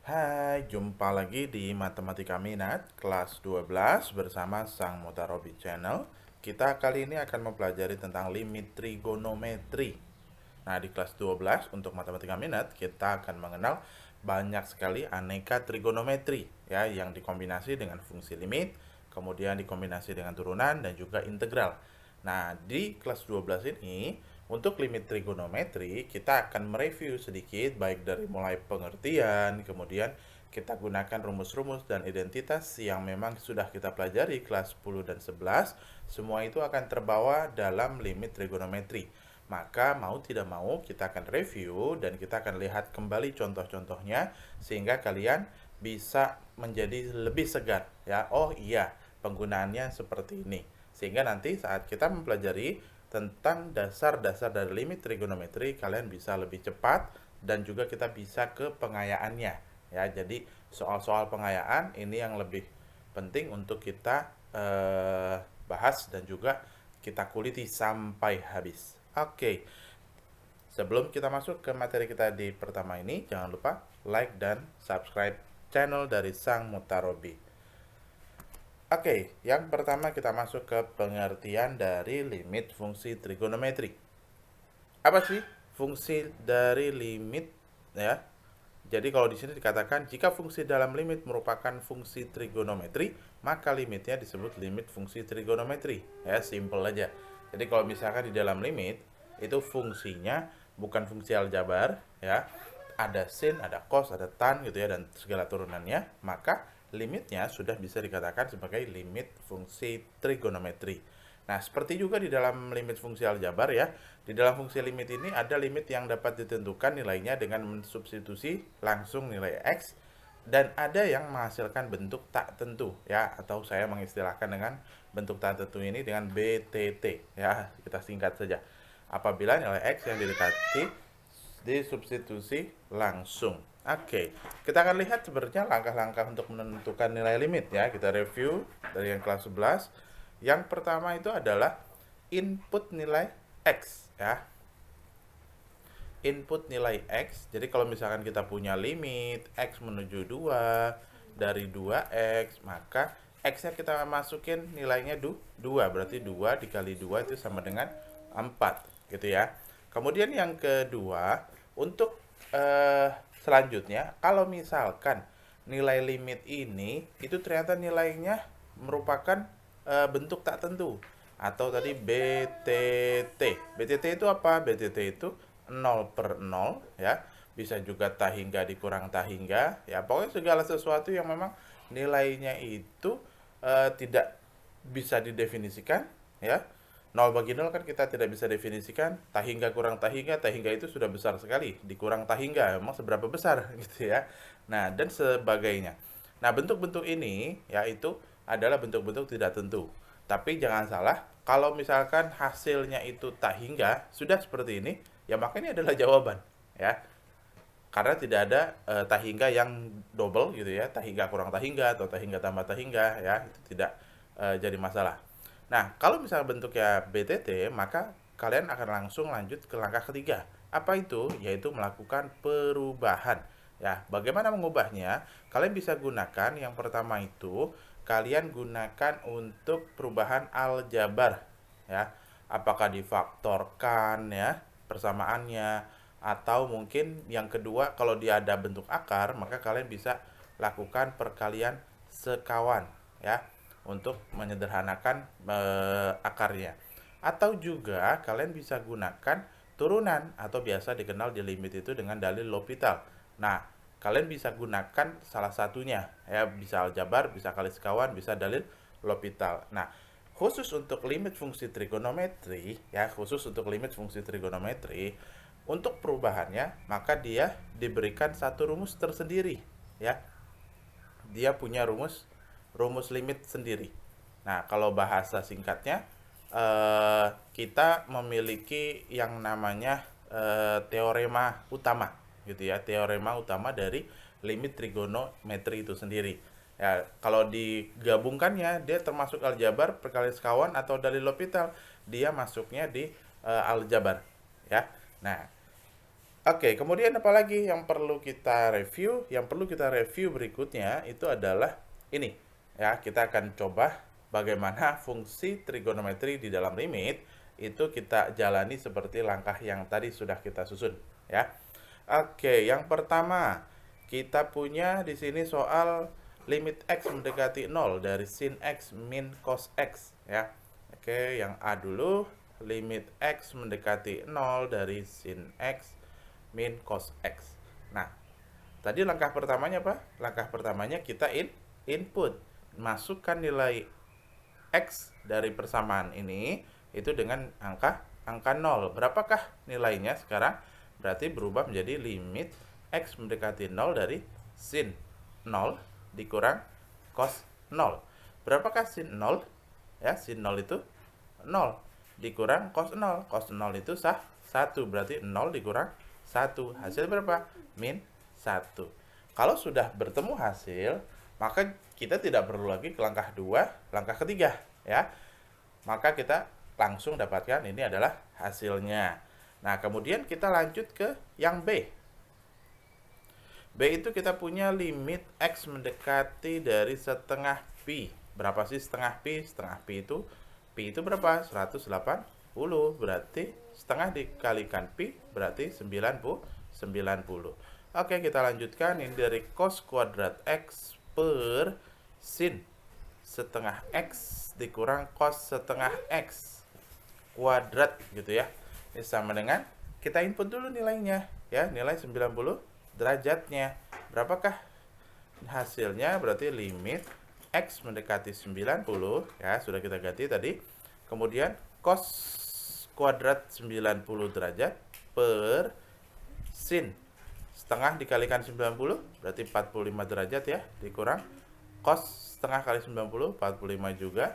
Hai, jumpa lagi di Matematika Minat kelas 12 bersama Sang Mutarobi Channel. Kita kali ini akan mempelajari tentang limit trigonometri. Nah, di kelas 12 untuk Matematika Minat kita akan mengenal banyak sekali aneka trigonometri ya yang dikombinasi dengan fungsi limit, kemudian dikombinasi dengan turunan dan juga integral. Nah, di kelas 12 ini untuk limit trigonometri kita akan mereview sedikit baik dari mulai pengertian, kemudian kita gunakan rumus-rumus dan identitas yang memang sudah kita pelajari kelas 10 dan 11. Semua itu akan terbawa dalam limit trigonometri. Maka mau tidak mau kita akan review dan kita akan lihat kembali contoh-contohnya sehingga kalian bisa menjadi lebih segar ya. Oh iya, penggunaannya seperti ini. Sehingga nanti saat kita mempelajari tentang dasar-dasar dari limit trigonometri, kalian bisa lebih cepat dan juga kita bisa ke pengayaannya ya. Jadi soal-soal pengayaan ini yang lebih penting untuk kita bahas dan juga kita kuliti sampai habis. Oke, sebelum kita masuk ke materi kita di pertama ini, jangan lupa like dan subscribe channel dari Sang Mutarobi. Oke, yang pertama kita masuk ke pengertian dari limit fungsi trigonometri. Apa sih fungsi dari limit ya? Jadi kalau di sini dikatakan jika fungsi dalam limit merupakan fungsi trigonometri, maka limitnya disebut limit fungsi trigonometri. Ya, simple aja. Jadi kalau misalkan di dalam limit itu fungsinya bukan fungsi aljabar ya. Ada sin, ada cos, ada tan gitu ya dan segala turunannya, maka limitnya sudah bisa dikatakan sebagai limit fungsi trigonometri. Nah, seperti juga di dalam limit fungsi aljabar ya. Di dalam fungsi limit ini ada limit yang dapat ditentukan nilainya dengan mensubstitusi langsung nilai X dan ada yang menghasilkan bentuk tak tentu ya, atau saya mengistilahkan dengan bentuk tak tentu ini dengan BTT ya, kita singkat saja. Apabila nilai X yang didekati disubstitusi langsung. Oke, kita akan lihat sebenarnya langkah-langkah untuk menentukan nilai limit ya. Kita review dari yang kelas 11. Yang pertama itu adalah input nilai X ya. Input nilai X. Jadi kalau misalkan kita punya limit X menuju 2 dari 2X, maka X-nya kita masukin nilainya 2. Berarti 2 dikali 2 itu sama dengan 4 gitu ya. Kemudian yang kedua, untuk selanjutnya, kalau misalkan nilai limit ini itu ternyata nilainya merupakan bentuk tak tentu atau tadi BTT. BTT itu apa? BTT itu 0/0 ya. Bisa juga tak hingga dikurang tak hingga ya. Pokoknya segala sesuatu yang memang nilainya itu tidak bisa didefinisikan ya. 0/0 kan kita tidak bisa definisikan, tak hingga kurang tak hingga itu sudah besar sekali, dikurang tak hingga emang seberapa besar gitu ya. Nah, dan sebagainya. Nah, bentuk-bentuk ini yaitu adalah bentuk-bentuk tidak tentu. Tapi jangan salah, kalau misalkan hasilnya itu tak hingga, sudah seperti ini, ya maka ini adalah jawaban ya. Karena tidak ada tak hingga yang double gitu ya, tak hingga kurang tak hingga atau tak hingga tambah tak hingga ya, itu tidak jadi masalah. Nah, kalau misalnya bentuknya BTT, maka kalian akan langsung lanjut ke langkah ketiga. Apa itu? Yaitu melakukan perubahan. Ya, bagaimana mengubahnya? Kalian bisa gunakan yang pertama itu kalian gunakan untuk perubahan aljabar ya. Apakah difaktorkan ya persamaannya atau mungkin yang kedua kalau dia ada bentuk akar, maka kalian bisa lakukan perkalian sekawan ya untuk menyederhanakan akarnya. Atau juga kalian bisa gunakan turunan atau biasa dikenal di limit itu dengan dalil L'Hopital. Nah, kalian bisa gunakan salah satunya ya, bisa aljabar, bisa kali sekawan, bisa dalil L'Hopital. Nah, khusus untuk limit fungsi trigonometri ya, khusus untuk limit fungsi trigonometri untuk perubahannya maka dia diberikan satu rumus tersendiri ya. Dia punya rumus rumus limit sendiri. Nah, kalau bahasa singkatnya kita memiliki yang namanya teorema utama gitu ya, teorema utama dari limit trigonometri itu sendiri. Ya, kalau digabungkannya dia termasuk aljabar, perkalian sekawan atau dalil L'Hopital, dia masuknya di aljabar ya. Nah, Oke, kemudian apa lagi yang perlu kita review? Yang perlu kita review berikutnya itu adalah ini. Ya, kita akan coba bagaimana fungsi trigonometri di dalam limit itu kita jalani seperti langkah yang tadi sudah kita susun, ya. Oke, yang pertama kita punya di sini soal limit x mendekati 0 dari sin x min cos x, ya. Oke, yang A dulu, limit x mendekati 0 dari sin x min cos x. Nah, tadi langkah pertamanya apa? Langkah pertamanya kita input, masukkan nilai x dari persamaan ini itu dengan angka 0. Berapakah nilainya sekarang? Berarti berubah menjadi limit x mendekati 0 dari sin 0 dikurang cos 0. Berapakah sin 0? Ya, sin 0 itu 0 dikurang cos 0. Cos 0 itu 1, berarti 0 dikurang 1. Hasil berapa? Min 1. Kalau sudah bertemu hasil, maka kita tidak perlu lagi ke langkah 2, langkah ketiga, ya. Maka kita langsung dapatkan ini adalah hasilnya. Nah, kemudian kita lanjut ke yang B. B itu kita punya limit x mendekati dari setengah pi. Berapa sih setengah pi? Setengah pi itu berapa? 180. Berarti setengah dikalikan pi berarti 90. Oke, kita lanjutkan. Ini dari cos kuadrat x per sin setengah x dikurang cos setengah x kuadrat gitu ya. Ini sama dengan kita input dulu nilainya ya, nilai 90 derajatnya. Berapakah hasilnya? Berarti limit x mendekati 90 ya, sudah kita ganti tadi. Kemudian cos kuadrat 90 derajat per sin setengah dikalikan 90 berarti 45 derajat ya, dikurang cos setengah kali 90 45 juga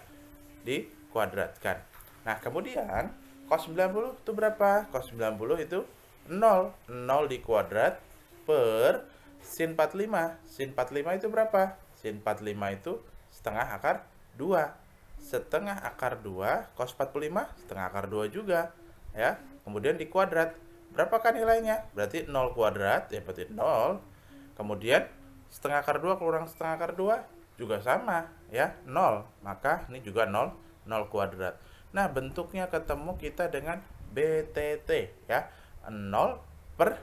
dikuadratkan. Nah, kemudian cos 90 itu berapa? Cos 90 itu 0 dikuadrat per sin 45. Sin 45 itu berapa? Sin 45 itu setengah akar 2. Setengah akar 2 cos 45 setengah akar 2 juga ya. Kemudian dikuadrat. Berapakah nilainya? Berarti 0 kuadrat ya, berarti 0. Kemudian setengah akar 2 kurang setengah akar 2 juga sama ya, 0. Maka ini juga 0 kuadrat. Nah, bentuknya ketemu kita dengan BTT ya. 0 per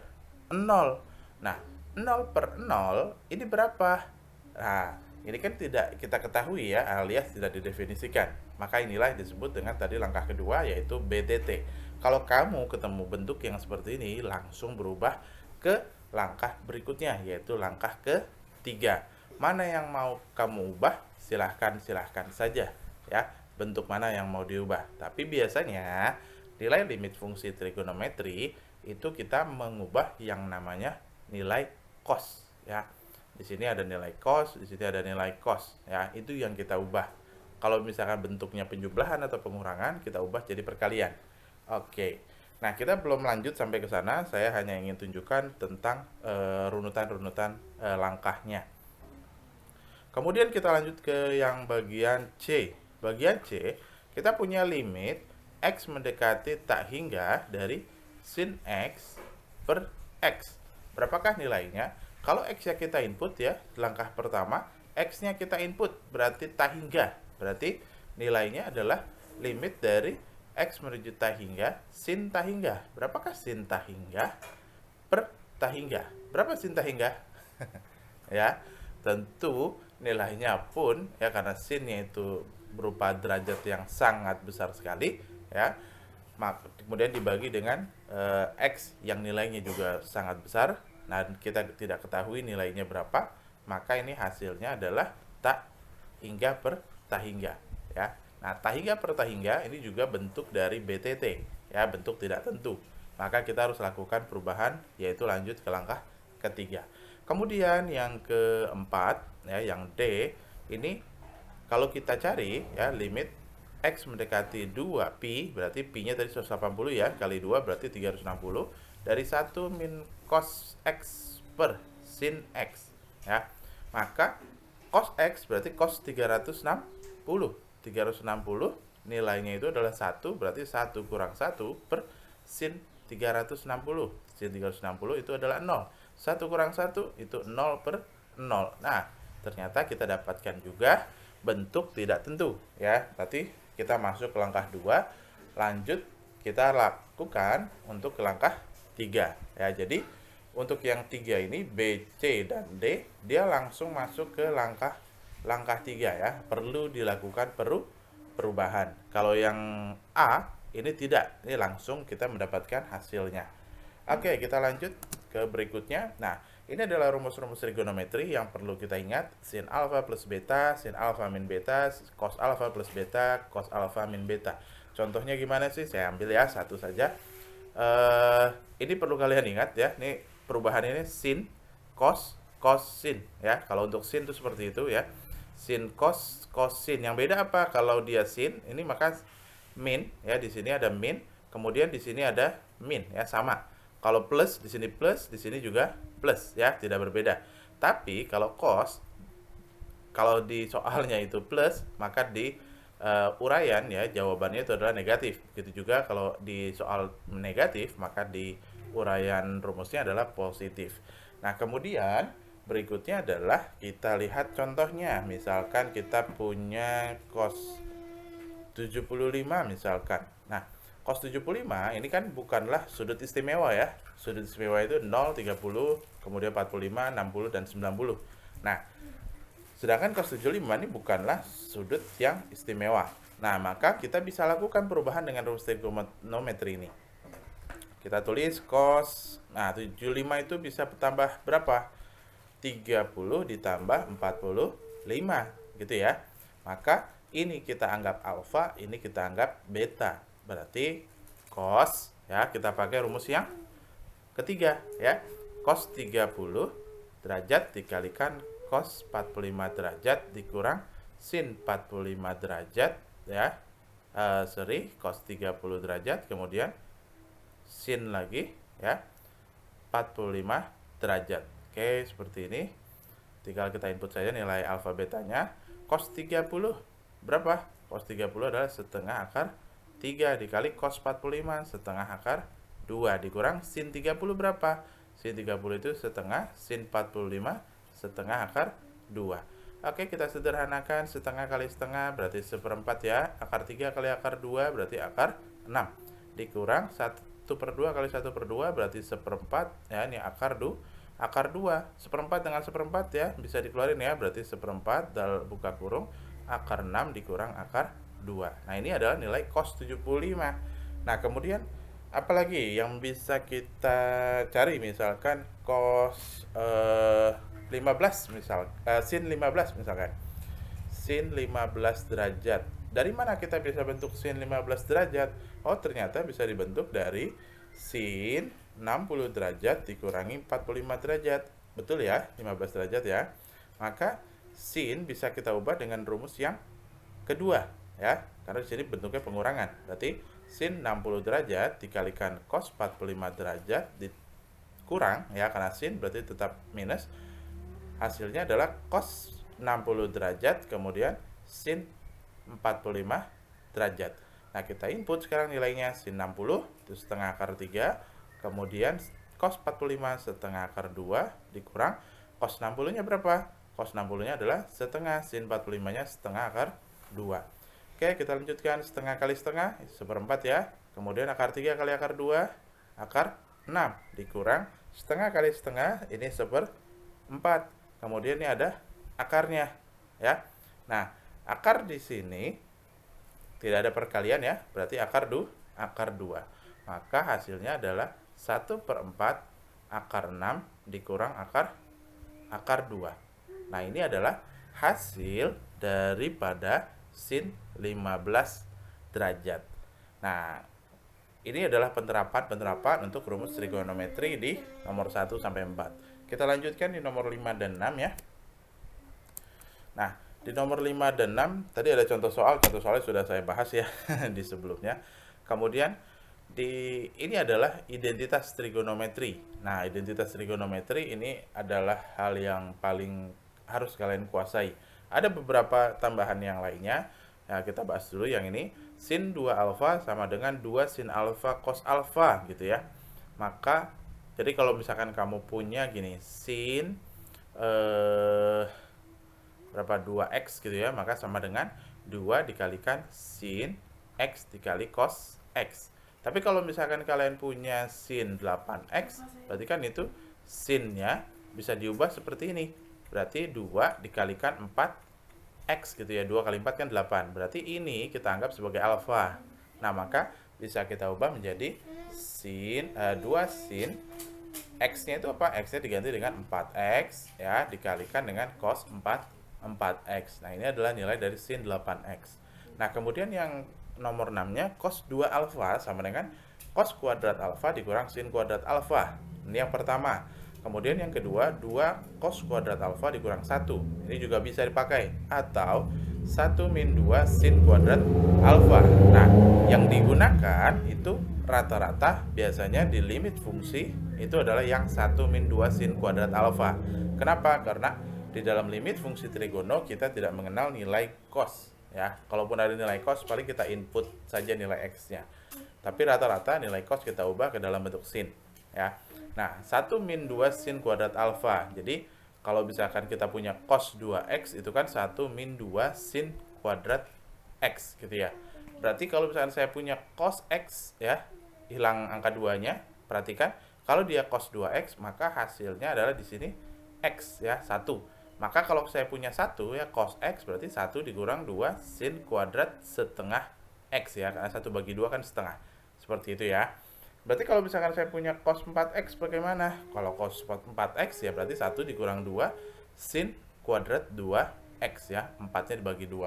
0. Nah, 0 per 0 ini berapa? Nah, ini kan tidak kita ketahui ya, alias tidak didefinisikan. Maka inilah yang disebut dengan tadi langkah kedua, yaitu BTT. Kalau kamu ketemu bentuk yang seperti ini, langsung berubah ke langkah berikutnya, yaitu langkah ketiga. Mana yang mau kamu ubah, silahkan saja ya, bentuk mana yang mau diubah. Tapi biasanya nilai limit fungsi trigonometri itu kita mengubah yang namanya nilai cos ya. Di sini ada nilai cos, di sini ada nilai cos ya. Itu yang kita ubah. Kalau misalkan bentuknya penjumlahan atau pengurangan, kita ubah jadi perkalian. Oke. Nah, kita belum lanjut sampai ke sana. Saya hanya ingin tunjukkan tentang runutan-runutan langkahnya. Kemudian kita lanjut ke yang bagian C. Bagian C, kita punya limit x mendekati tak hingga dari sin x per x. Berapakah nilainya? Kalau x-nya kita input ya, langkah pertama, x-nya kita input, berarti tak hingga. Berarti nilainya adalah limit dari x menuju tak hingga, sin tak hingga. Berapakah sin tak hingga per tak hingga? Berapa sin tak hingga? Ya, tentu nilainya pun ya, karena sinnya itu berupa derajat yang sangat besar sekali ya, kemudian dibagi dengan x yang nilainya juga sangat besar. Nah, kita tidak ketahui nilainya berapa, maka ini hasilnya adalah tak hingga per tak hingga ya. Nah, tak hingga per tak hingga ini juga bentuk dari BTT ya, bentuk tidak tentu. Maka kita harus lakukan perubahan, yaitu lanjut ke langkah ketiga. Kemudian yang keempat ya, yang D, ini kalau kita cari ya, limit x mendekati 2 pi, berarti pi-nya tadi 180 ya, kali 2 berarti 360 dari 1 min cos x per sin x ya. Maka cos x berarti cos 360. 360 nilainya itu adalah 1, berarti 1 kurang 1 per sin 360. sin 360 itu adalah 0. 1 kurang 1 itu 0 per 0. Nah, ternyata kita dapatkan juga bentuk tidak tentu ya. Berarti kita masuk ke langkah 2, lanjut kita lakukan untuk ke langkah 3 ya. Jadi untuk yang 3 ini B, C, dan D dia langsung masuk ke langkah 3 ya. Perlu dilakukan perubahan. Kalau yang A ini tidak, ini langsung kita mendapatkan hasilnya. Oke, kita lanjut ke berikutnya. Nah, ini adalah rumus-rumus trigonometri yang perlu kita ingat. Sin alfa plus beta, sin alfa min beta, cos alfa plus beta, cos alfa min beta. Contohnya gimana sih? Saya ambil ya satu saja. Ini perlu kalian ingat ya. Ini perubahan ini sin, cos, sin ya. Kalau untuk sin itu seperti itu ya. Sin, cos, sin. Yang beda apa? Kalau dia sin, ini maka min ya. Di sini ada min, kemudian di sini ada min ya, sama. Kalau plus, di sini plus, di sini juga plus ya, tidak berbeda. Tapi kalau cos, kalau di soalnya itu plus, maka di uraian ya jawabannya itu adalah negatif. Begitu juga kalau di soal negatif, maka di uraian rumusnya adalah positif. Nah, kemudian berikutnya adalah kita lihat contohnya. Misalkan kita punya cos 75 misalkan. Nah, cos 75 ini kan bukanlah sudut istimewa ya. Sudut istimewa itu 0, 30, kemudian 45, 60, dan 90. Nah, sedangkan cos 75 ini bukanlah sudut yang istimewa. Nah, maka kita bisa lakukan perubahan dengan rumus trigonometri ini. Kita tulis cos, nah 75 itu bisa bertambah berapa? 30 ditambah 45, gitu ya. Maka ini kita anggap alfa, ini kita anggap beta. Berarti cos ya, kita pakai rumus yang ketiga ya. Cos 30 derajat dikalikan cos 45 derajat dikurang sin 45 derajat ya. Cos 30 derajat kemudian sin lagi ya 45 derajat. Oke, seperti ini. Tinggal kita input saja nilai alfa betanya. Cos 30 berapa? Cos 30 adalah setengah akar 3 dikali cos 45 setengah akar 2 dikurang sin 30 berapa? Sin 30 itu setengah sin 45 setengah akar 2. Oke, kita sederhanakan. Setengah kali setengah berarti seperempat ya. Akar 3 kali akar 2 berarti akar 6 dikurang 1/2 kali 1/2 berarti seperempat ya. Ini akar 2 seperempat dengan seperempat ya, bisa dikeluarin ya. Berarti seperempat buka kurung akar 6 dikurang akar 2. Nah, ini adalah nilai cos 75. Nah, kemudian apalagi yang bisa kita cari? Misalkan cos 15 misal, sin 15 misalkan. Sin 15 derajat. Dari mana kita bisa bentuk sin 15 derajat? Oh, ternyata bisa dibentuk dari sin 60 derajat dikurangi 45 derajat. Betul ya, 15 derajat ya. Maka sin bisa kita ubah dengan rumus yang kedua ya. Karena di sini bentuknya pengurangan. Berarti sin 60 derajat dikalikan cos 45 derajat dikurang ya, karena sin berarti tetap minus. Hasilnya adalah cos 60 derajat kemudian sin 45 derajat. Nah, kita input sekarang nilainya. Sin 60 itu setengah akar 3, kemudian cos 45 setengah akar 2 dikurang cos 60-nya berapa? Cos 60-nya adalah setengah, sin 45-nya setengah akar 2. Oke, kita lanjutkan. Setengah kali setengah, seperempat ya. Kemudian akar 3 kali akar 2, akar 6 dikurang setengah kali setengah, ini seperempat. Kemudian ini ada akarnya ya. Nah, akar di sini tidak ada perkalian ya, berarti akar 2. Maka hasilnya adalah 1/4 akar 6 dikurang akar 2. Nah, ini adalah hasil daripada sin 15 derajat. Nah, ini adalah penerapan untuk rumus trigonometri di nomor 1 sampai 4. Kita lanjutkan di nomor 5 dan 6 ya. Nah, di nomor 5 dan 6 tadi ada contoh soalnya sudah saya bahas ya di sebelumnya. Kemudian ini adalah identitas trigonometri. Nah, identitas trigonometri ini adalah hal yang paling harus kalian kuasai. Ada beberapa tambahan yang lainnya. Nah, kita bahas dulu yang ini. Sin 2 alfa sama dengan 2 sin alfa cos alfa gitu ya. Maka Jadi kalau misalkan kamu punya gini, sin berapa 2x gitu ya, maka sama dengan 2 dikalikan sin x dikali cos x. Tapi kalau misalkan kalian punya sin 8x, berarti kan itu sinnya bisa diubah seperti ini. Berarti 2 dikalikan 4x gitu ya, 2 kali 4 kan 8. Berarti ini kita anggap sebagai alfa. Nah, maka bisa kita ubah menjadi sin 2 sin x-nya itu apa? X-nya diganti dengan 4x ya, dikalikan dengan cos 4x. Nah, ini adalah nilai dari sin 8x. Nah, kemudian yang nomor 6-nya cos 2 alfa sama dengan cos kuadrat alfa dikurang sin kuadrat alfa. Ini yang pertama. Kemudian yang kedua, 2 cos kuadrat alfa dikurang 1. Ini juga bisa dipakai. Atau 1 min 2 sin kuadrat alfa. Nah, yang digunakan itu rata-rata biasanya di limit fungsi itu adalah yang 1 min 2 sin kuadrat alfa. Kenapa? Karena di dalam limit fungsi trigono kita tidak mengenal nilai cos ya. Kalaupun ada nilai cos paling kita input saja nilai x-nya. Tapi rata-rata nilai cos kita ubah ke dalam bentuk sin ya. Nah, 1 min 2 sin kuadrat alfa. Jadi kalau misalkan kita punya cos 2x itu kan 1 min 2 sin kuadrat x gitu ya. Berarti kalau misalkan saya punya cos x ya, hilang angka 2-nya, perhatikan kalau dia cos 2x maka hasilnya adalah di sini x ya, 1. Maka kalau saya punya 1 ya, cos x berarti 1 dikurang 2 sin kuadrat setengah x ya, karena 1 bagi 2 kan setengah. Seperti itu ya. Berarti kalau misalkan saya punya cos 4x bagaimana? Kalau cos 4x ya berarti 1 dikurang 2 sin kuadrat 2x ya, 4-nya dibagi 2.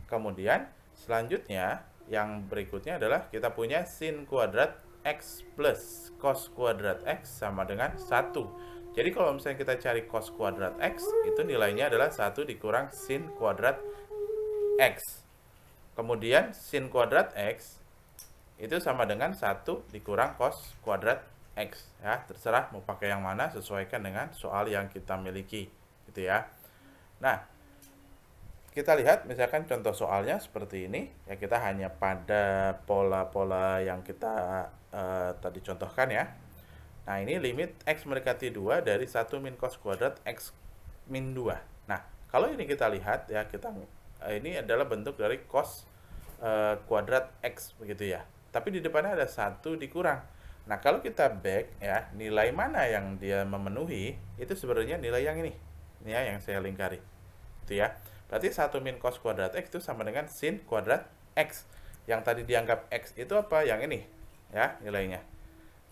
Kemudian selanjutnya yang berikutnya adalah kita punya sin kuadrat x plus cos kuadrat x sama dengan 1. Jadi kalau misalnya kita cari cos kuadrat x, itu nilainya adalah 1 dikurang sin kuadrat x. Kemudian sin kuadrat x itu sama dengan 1 dikurang cos kuadrat x ya. Terserah mau pakai yang mana, sesuaikan dengan soal yang kita miliki gitu ya. Nah, kita lihat misalkan contoh soalnya seperti ini ya, kita hanya pada pola-pola yang kita tadi contohkan ya. Nah, ini limit x mendekati 2 dari 1 min cos kuadrat x min 2. Nah, kalau ini kita lihat ya, ini adalah bentuk dari cos kuadrat x begitu ya. Tapi di depannya ada 1 dikurang. Nah, kalau kita back ya, nilai mana yang dia memenuhi, itu sebenarnya nilai yang ini. Ini ya yang saya lingkari. Itu ya. Berarti 1 min cos kuadrat x itu sama dengan sin kuadrat x. Yang tadi dianggap x itu apa? Yang ini ya, nilainya.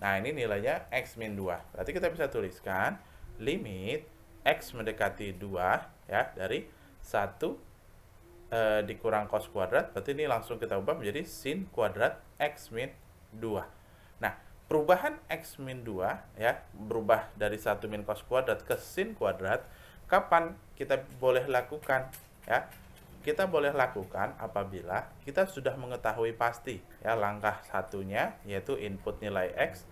Nah, ini nilainya x min 2. Berarti kita bisa tuliskan limit x mendekati 2 ya, dari 1 dikurang cos kuadrat. Berarti ini langsung kita ubah menjadi sin kuadrat x min 2. Nah, perubahan x min 2 ya, berubah dari 1 min cos kuadrat ke sin kuadrat, kapan kita boleh lakukan ya? Kita boleh lakukan apabila kita sudah mengetahui pasti ya langkah satunya, yaitu input nilai x.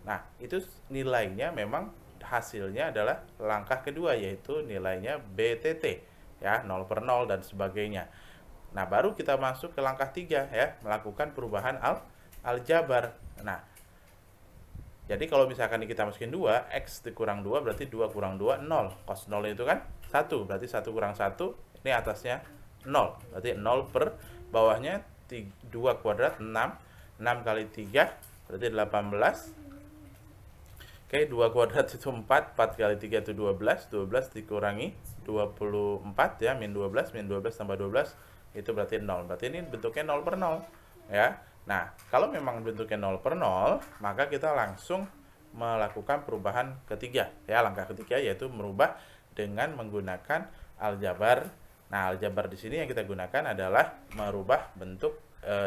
Nah, itu nilainya memang hasilnya adalah langkah kedua, yaitu nilainya BTT ya, 0 per 0 dan sebagainya. Nah, baru kita masuk ke langkah 3 ya, melakukan perubahan aljabar. Nah, jadi kalau misalkan kita masukin 2, x dikurang 2 berarti 2 kurang 2 0. Cos 0 itu kan 1, berarti 1 kurang 1, ini atasnya 0. Berarti 0 per bawahnya 2 kuadrat 6. 6 kali 3 berarti 18. Oke, 2 kuadrat itu 4. 4 kali 3 itu 12. 12 dikurangi 24 ya, min 12 tambah 12 itu berarti 0. Berarti ini bentuknya 0 per 0 ya. Nah, kalau memang bentuknya 0 per 0, maka kita langsung melakukan perubahan ketiga ya, langkah ketiga, yaitu merubah dengan menggunakan aljabar. Nah, aljabar di sini yang kita gunakan adalah merubah bentuk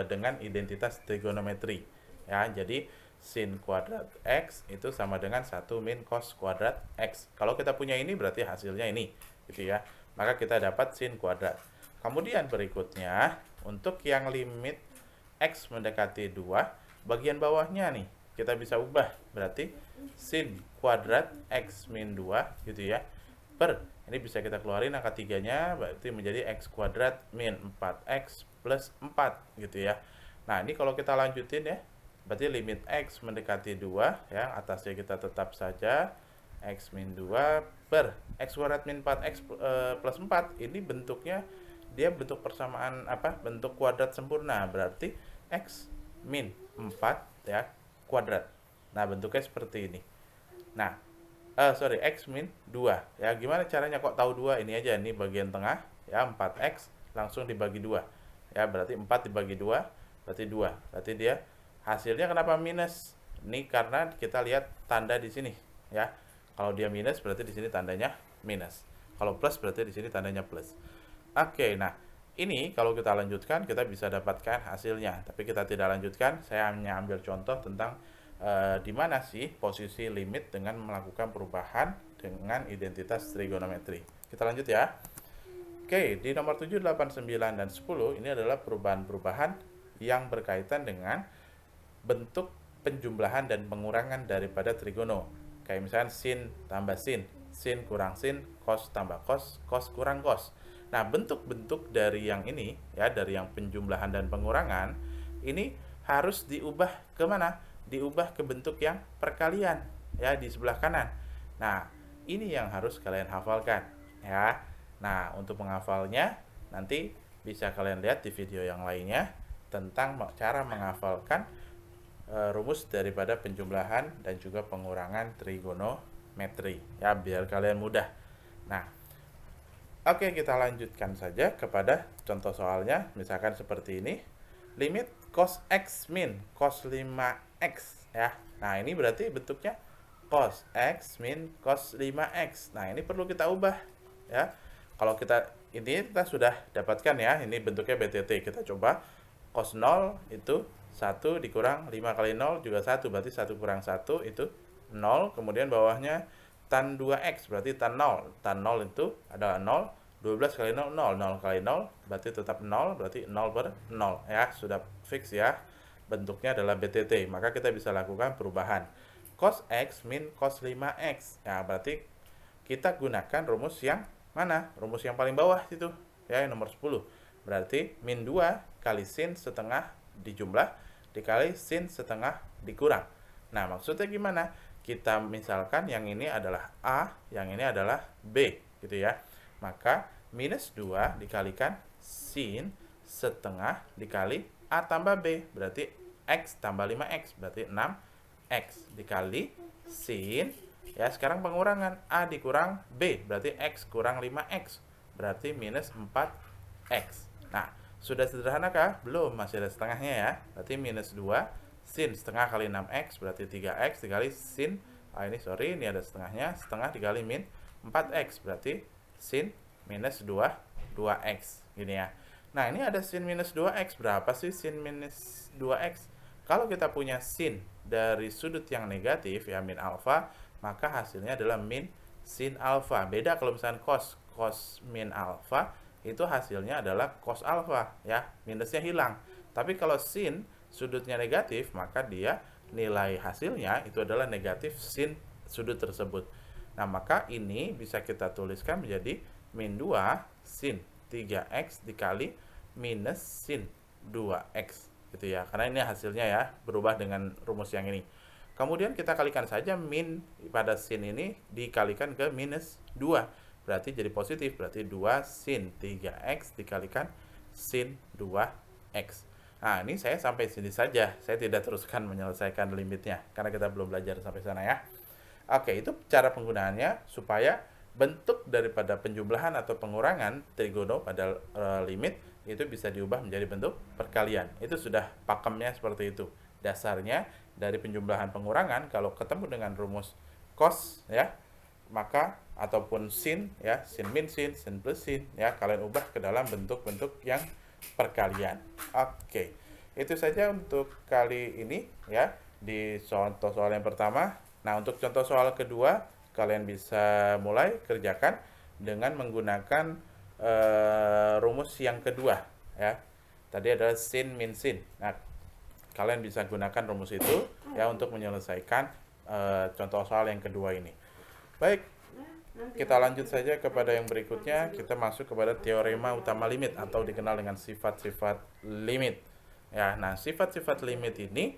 dengan identitas trigonometri ya. Jadi sin kuadrat x itu sama dengan 1 min cos kuadrat x. Kalau kita punya ini berarti hasilnya ini gitu ya. Maka kita dapat sin kuadrat. Kemudian berikutnya untuk yang limit x mendekati 2, bagian bawahnya nih kita bisa ubah, berarti sin kuadrat x min 2 gitu ya, per ini bisa kita keluarin angka 3-nya, berarti menjadi x kuadrat min 4x plus 4 gitu ya. Nah, ini kalau kita lanjutin ya, Berarti limit X mendekati 2, ya, atasnya kita tetap saja X min 2 per X kuadrat min 4X plus 4. Ini bentuknya, dia bentuk persamaan apa? Bentuk kuadrat sempurna, berarti X min 4 ya, kuadrat. Nah, bentuknya seperti ini. Nah, X min 2. Ya, gimana caranya kok tahu 2? Ini aja, ini bagian tengah, ya, 4X langsung dibagi 2. Ya, berarti 4 dibagi 2, berarti 2. Berarti dia hasilnya kenapa minus? Ini karena kita lihat tanda di sini, ya. Kalau dia minus berarti di sini tandanya minus. Kalau plus berarti di sini tandanya plus. Oke, nah ini kalau kita lanjutkan kita bisa dapatkan hasilnya. Tapi kita tidak lanjutkan. Saya hanya ambil contoh tentang di mana sih posisi limit dengan melakukan perubahan dengan identitas trigonometri. Kita lanjut ya. Oke, di nomor 7, 8, 9, dan 10 ini adalah perubahan-perubahan yang berkaitan dengan bentuk penjumlahan dan pengurangan daripada trigono. Kayak misalnya sin tambah sin kurang sin, cos tambah cos, cos kurang cos. Nah, bentuk-bentuk dari yang ini, ya, dari yang penjumlahan dan pengurangan, ini harus diubah ke mana? Diubah ke bentuk yang perkalian, ya, di sebelah kanan. Nah, ini yang harus kalian hafalkan, ya. Nah, untuk menghafalnya, nanti bisa kalian lihat di video yang lainnya tentang cara menghafalkan rumus daripada penjumlahan dan juga pengurangan trigonometri, ya, biar kalian mudah. Nah, oke, kita lanjutkan saja kepada contoh soalnya. Misalkan seperti ini, limit cos X min cos 5X, ya. Nah, ini berarti bentuknya cos X min cos 5X. Nah, ini perlu kita ubah, ya. Kalau ini kita sudah dapatkan, ya, ini bentuknya BTT. Kita coba cos 0 itu 1 dikurang 5 kali 0 juga 1, berarti 1 kurang 1 itu 0. Kemudian bawahnya tan 2x, berarti tan 0. Tan 0 itu adalah 0. 12 kali 0, 0. 0 kali 0 berarti tetap 0, berarti 0 per 0. Ya, sudah fix, ya. Bentuknya adalah BTT. Maka kita bisa lakukan perubahan. Cos X min cos 5X. Ya, berarti kita gunakan rumus yang mana? Rumus yang paling bawah itu, ya, yang nomor 10. Berarti min 2 kali sin setengah dijumlah dikali sin setengah dikurang. Nah, maksudnya gimana? Kita misalkan yang ini adalah A, yang ini adalah B, gitu ya. Maka minus 2 dikalikan sin setengah dikali A tambah B, berarti X tambah 5X, berarti 6X dikali sin, ya, sekarang pengurangan A dikurang B, berarti X kurang 5X, berarti minus 4X. Nah, sudah sederhana kah? Belum, masih ada setengahnya, ya. Berarti minus 2 sin setengah kali 6x berarti 3x dikali sin, ini ada setengahnya, setengah dikali min 4x berarti sin minus 2x, gini ya. Nah, ini ada sin minus 2x. Berapa sih sin minus 2x? Kalau kita punya sin dari sudut yang negatif, ya, min alfa, maka hasilnya adalah min sin alfa. Beda kalau misalnya cos min alfa, itu hasilnya adalah cos alfa, ya, minusnya hilang. Tapi kalau sin sudutnya negatif, maka dia nilai hasilnya itu adalah negatif sin sudut tersebut. Nah, maka ini bisa kita tuliskan menjadi min 2 sin 3x dikali minus sin 2x, gitu ya. Karena ini hasilnya, ya, berubah dengan rumus yang ini. Kemudian kita kalikan saja min pada sin ini dikalikan ke minus 2. Berarti jadi positif, berarti 2 sin 3x dikalikan sin 2x. Nah, ini saya sampai sini saja. Saya tidak teruskan menyelesaikan limitnya, karena kita belum belajar sampai sana, ya. Oke, itu cara penggunaannya supaya bentuk daripada penjumlahan atau pengurangan trigono pada limit itu bisa diubah menjadi bentuk perkalian. Itu sudah pakemnya seperti itu. Dasarnya dari penjumlahan pengurangan, kalau ketemu dengan rumus cos, ya, maka ataupun sin, ya, sin min sin, sin plus sin, ya, kalian ubah ke dalam bentuk-bentuk yang perkalian. Oke, itu saja untuk kali ini, ya, di contoh soal yang pertama. Nah, untuk contoh soal kedua, kalian bisa mulai kerjakan dengan menggunakan rumus yang kedua, ya. Tadi adalah sin min sin. Nah, kalian bisa gunakan rumus itu, ya, untuk menyelesaikan contoh soal yang kedua ini. Baik, kita lanjut saja kepada yang berikutnya. Kita masuk kepada teorema utama limit atau dikenal dengan sifat-sifat limit. Ya, nah, sifat-sifat limit ini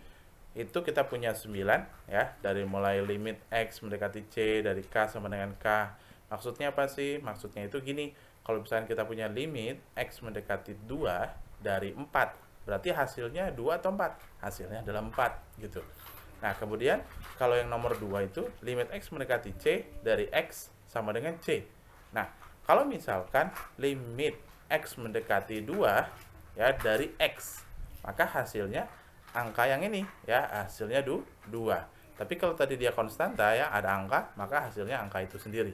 itu kita punya 9 ya, dari mulai limit X mendekati C dari K sama dengan K. Maksudnya apa sih? Maksudnya itu gini, kalau misalnya kita punya limit X mendekati 2 dari 4, berarti hasilnya 2 atau 4? Hasilnya adalah 4 gitu. Nah, kemudian kalau yang nomor 2 itu limit X mendekati C dari X sama dengan C. Nah, kalau misalkan limit X mendekati 2 ya dari X, maka hasilnya angka yang ini ya, hasilnya 2. Tapi kalau tadi dia konstanta ya, ada angka, maka hasilnya angka itu sendiri.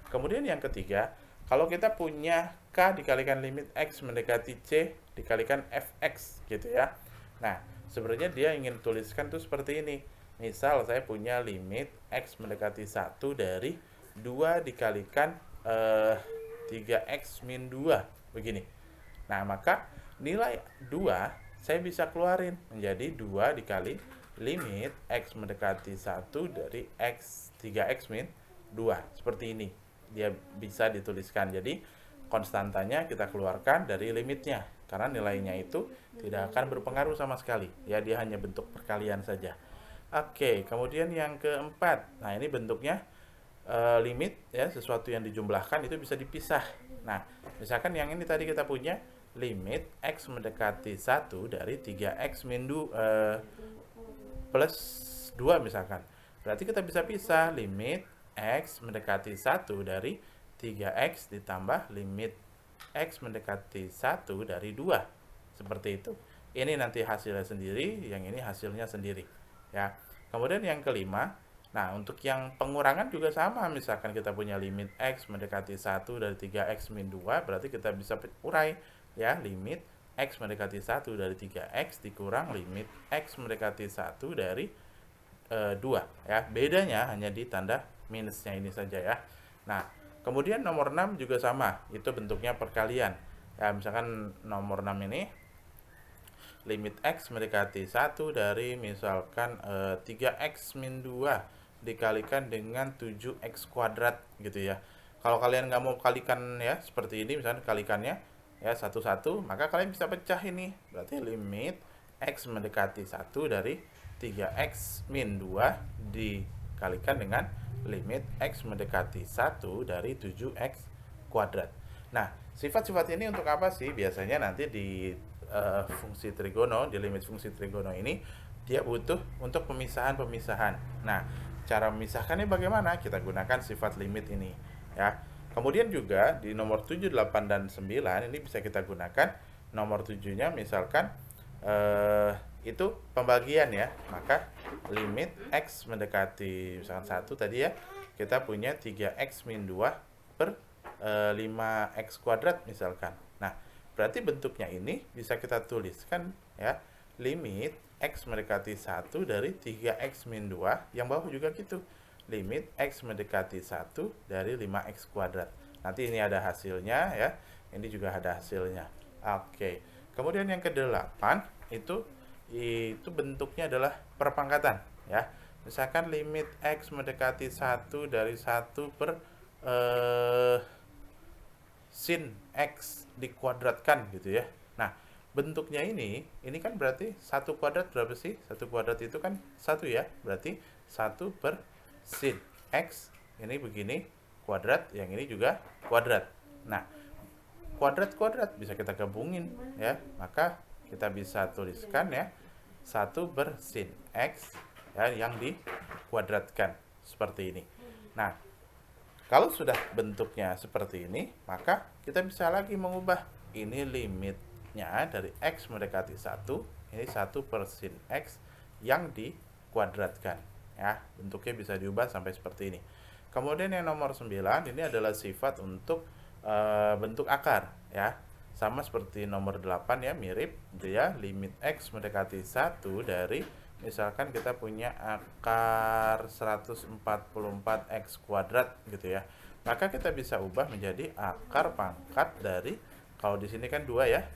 Kemudian yang ketiga, kalau kita punya K dikalikan limit X mendekati C dikalikan Fx gitu ya. Nah, sebenarnya dia ingin tuliskan tuh seperti ini. Misal saya punya limit X mendekati 1 dari 2 dikalikan 3X min 2 begini. Nah, maka nilai 2 saya bisa keluarin menjadi 2 dikali limit X mendekati 1 dari X 3X min 2. Seperti ini dia bisa dituliskan. Jadi konstantanya kita keluarkan dari limitnya, karena nilainya itu tidak akan berpengaruh sama sekali ya, dia hanya bentuk perkalian saja. Oke, kemudian yang keempat, nah ini bentuknya limit ya, sesuatu yang dijumlahkan itu bisa dipisah. Nah, misalkan yang ini tadi kita punya limit X mendekati 1 dari 3X min 2 plus 2 misalkan. Berarti kita bisa pisah limit X mendekati 1 dari 3X ditambah limit X mendekati 1 dari 2. Seperti itu. Ini nanti hasilnya sendiri, yang ini hasilnya sendiri. Ya. Kemudian yang kelima, nah untuk yang pengurangan juga sama. Misalkan kita punya limit X mendekati 1 dari 3X min 2, berarti kita bisa urai ya, limit X mendekati 1 dari 3X dikurang limit X mendekati 1 dari 2 ya. Bedanya hanya di tanda minusnya ini saja ya. Nah, kemudian nomor 6 juga sama, itu bentuknya perkalian. Ya, misalkan nomor 6 ini limit X mendekati 1 dari misalkan 3X min 2 dikalikan dengan 7X kuadrat gitu ya. Kalau kalian nggak mau kalikan ya seperti ini, misalnya kalikannya ya satu-satu, maka kalian bisa pecah ini. Berarti limit X mendekati 1 dari 3X min 2 dikalikan dengan limit X mendekati 1 dari 7X kuadrat. Nah, sifat-sifat ini untuk apa sih? Biasanya nanti di fungsi trigono, di limit fungsi trigono ini dia butuh untuk pemisahan-pemisahan. Nah, cara memisahkannya bagaimana? Kita gunakan sifat limit ini ya. Kemudian juga di nomor 7, 8, dan 9 ini bisa kita gunakan. Nomor 7-nya misalkan itu pembagian ya, maka limit X mendekati misalkan 1 tadi ya, kita punya 3X min 2 per 5X kuadrat misalkan. Nah, berarti bentuknya ini bisa kita tuliskan ya, limit X mendekati 1 dari 3X min 2, yang bawah juga gitu, limit X mendekati 1 dari 5X kuadrat. Nanti ini ada hasilnya ya, ini juga ada hasilnya. Oke, kemudian yang ke-8 itu bentuknya adalah perpangkatan ya. Misalkan limit X mendekati 1 dari 1 per sin X dikuadratkan gitu ya. Nah, bentuknya ini kan berarti 1 kuadrat berapa sih? 1 kuadrat itu kan 1 ya, berarti 1 per sin X, ini begini, kuadrat, yang ini juga kuadrat. Nah, kuadrat-kuadrat bisa kita gabungin ya, maka kita bisa tuliskan ya 1 per sin X ya, yang dikuadratkan seperti ini. Nah, kalau sudah bentuknya seperti ini, maka kita bisa lagi mengubah. Ini limitnya dari X mendekati 1, ini 1 per sin X yang dikuadratkan ya, bentuknya bisa diubah sampai seperti ini. Kemudian yang nomor 9 ini adalah sifat untuk bentuk akar ya, sama seperti nomor 8 ya, mirip dia limit X mendekati 1 dari misalkan kita punya akar 144X kuadrat gitu ya, maka kita bisa ubah menjadi akar pangkat dari, kalau di sini kan 2 ya,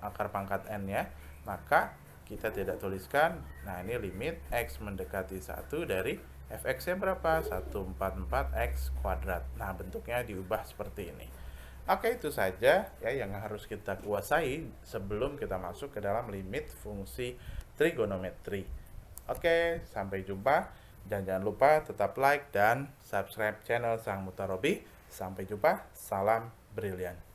akar pangkat N ya, maka kita tidak tuliskan. Nah, ini limit X mendekati 1 dari Fx-nya berapa? 144X kuadrat. Nah, bentuknya diubah seperti ini. Oke, itu saja ya yang harus kita kuasai sebelum kita masuk ke dalam limit fungsi trigonometri. Oke, sampai jumpa. Dan jangan lupa tetap like dan subscribe channel Sang Mutarobi. Sampai jumpa, salam brilian.